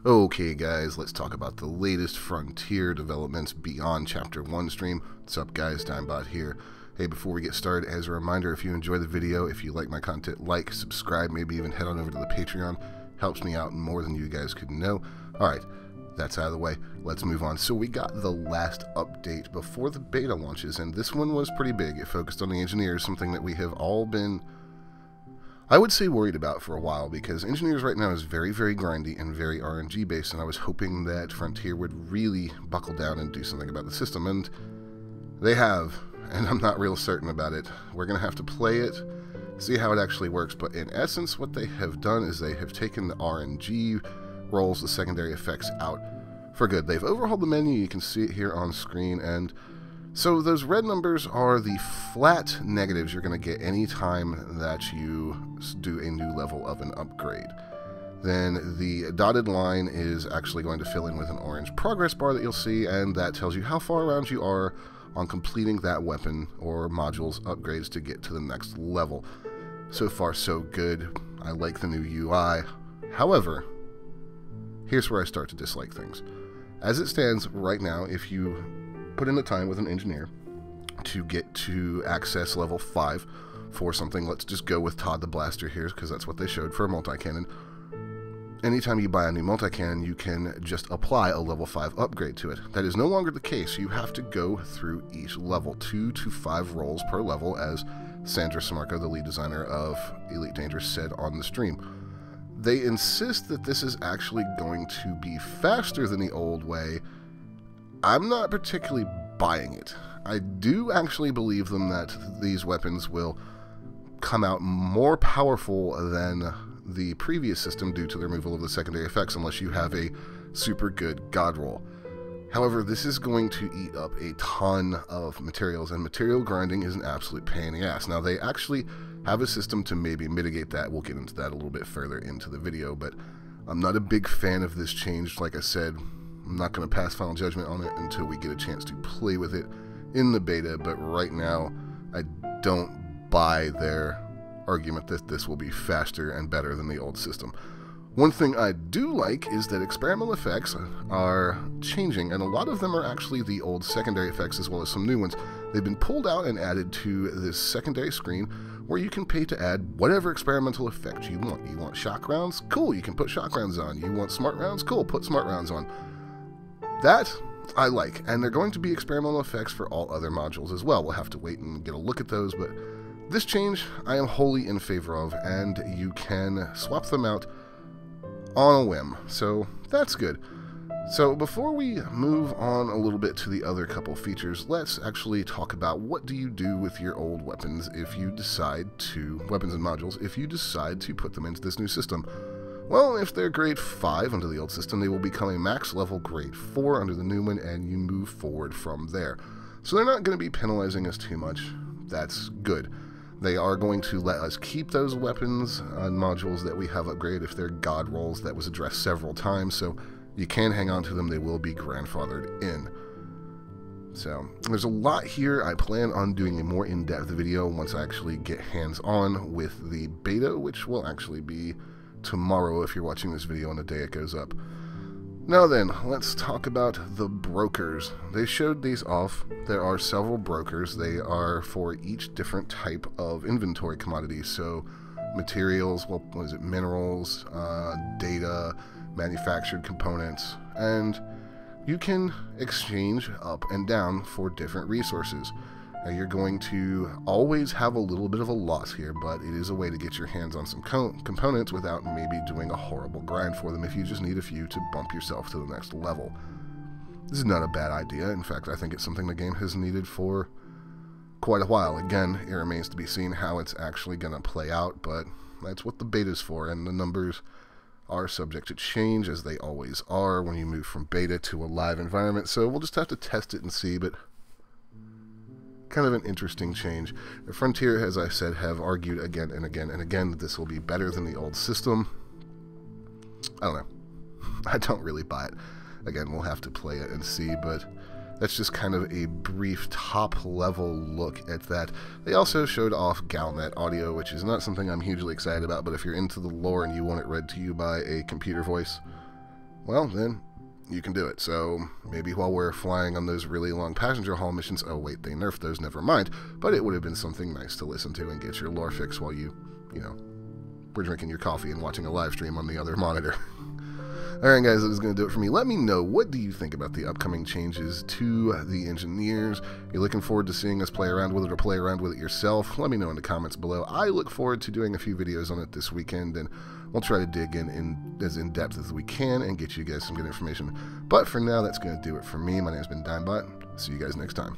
Okay guys, let's talk about the latest Frontier developments beyond Chapter 1 stream. What's up guys, Dimebot here. Hey, before we get started, as a reminder, if you enjoy the video, if you like my content, like, subscribe, maybe even head on over to the Patreon. Helps me out more than you guys could know. Alright, that's out of the way. Let's move on. So we got the last update before the beta launches, and this one was pretty big. It focused on the engineers, something that we have all been, I would say, worried about for a while, because engineers right now is very, very grindy and very RNG based, and I was hoping that Frontier would really buckle down and do something about the system, and they have, and I'm not real certain about it. We're going to have to play it, see how it actually works, but in essence what they have done is they have taken the RNG roles, the secondary effects, out for good. They've overhauled the menu, you can see it here on screen, and so those red numbers are the flat negatives you're going to get any time that you do a new level of an upgrade. Then the dotted line is actually going to fill in with an orange progress bar that you'll see, and that tells you how far around you are on completing that weapon or module's upgrades to get to the next level. So far so good. I like the new UI. However, here's where I start to dislike things. As it stands right now, if you put in the time with an engineer to get to access level 5 for something, let's just go with Todd the Blaster here, because that's what they showed for a multi-cannon. Anytime you buy a new multi-cannon, you can just apply a level 5 upgrade to it. That is no longer the case. You have to go through each level, 2 to 5 rolls per level, as Sandra Samarco, the lead designer of Elite Dangerous, said on the stream. They insist that this is actually going to be faster than the old way. I'm not particularly buying it. I do actually believe them that these weapons will come out more powerful than the previous system due to the removal of the secondary effects, unless you have a super good god roll. However, this is going to eat up a ton of materials, and material grinding is an absolute pain in the ass. Now, they actually have a system to maybe mitigate that. We'll get into that a little bit further into the video, but I'm not a big fan of this change. Like I said, I'm not going to pass final judgment on it until we get a chance to play with it in the beta, but right now I don't buy their argument that this will be faster and better than the old system. One thing I do like is that experimental effects are changing, and a lot of them are actually the old secondary effects as well as some new ones. They've been pulled out and added to this secondary screen where you can pay to add whatever experimental effect you want. You want shock rounds? Cool, you can put shock rounds on. You want smart rounds? Cool, put smart rounds on. That I like, and they're going to be experimental effects for all other modules as well. We'll have to wait and get a look at those, but this change I am wholly in favor of, and you can swap them out on a whim, so that's good. So before we move on a little bit to the other couple features, let's actually talk about what do you do with your old weapons if you decide to, weapons and modules, if you decide to put them into this new system. Well, if they're grade 5 under the old system, they will become a max level grade 4 under the new one, and you move forward from there. So they're not going to be penalizing us too much. That's good. They are going to let us keep those weapons and modules that we have upgraded if they're god rolls. That was addressed several times, so you can hang on to them. They will be grandfathered in. So there's a lot here. I plan on doing a more in-depth video once I actually get hands-on with the beta, which will actually be tomorrow if you're watching this video on the day it goes up. Now then, let's talk about the brokers. They showed these off. There are several brokers. They are for each different type of inventory commodity. So materials, well, what is it, minerals, data, manufactured components, and you can exchange up and down for different resources. Now, you're going to always have a little bit of a loss here, but it is a way to get your hands on some components without maybe doing a horrible grind for them if you just need a few to bump yourself to the next level. This is not a bad idea. In fact, I think it's something the game has needed for quite a while. Again, it remains to be seen how it's actually going to play out, but that's what the beta's for, and the numbers are subject to change, as they always are when you move from beta to a live environment, so we'll just have to test it and see, but kind of an interesting change. Frontier, as I said, have argued again and again and again that this will be better than the old system. I don't know. I don't really buy it. Again, we'll have to play it and see, but that's just kind of a brief top-level look at that. They also showed off Galnet audio, which is not something I'm hugely excited about, but if you're into the lore and you want it read to you by a computer voice, well, then you can do it. So maybe while we're flying on those really long passenger haul missions, oh wait, they nerfed those, never mind, but it would have been something nice to listen to and get your lore fix while you know, we're drinking your coffee and watching a live stream on the other monitor. Alright guys, that is going to do it for me. Let me know, what do you think about the upcoming changes to the Engineers? You're looking forward to seeing us play around with it or play around with it yourself? Let me know in the comments below. I look forward to doing a few videos on it this weekend, and we'll try to dig in as in-depth as we can and get you guys some good information. But for now, that's going to do it for me. My name's been Dimebot. See you guys next time.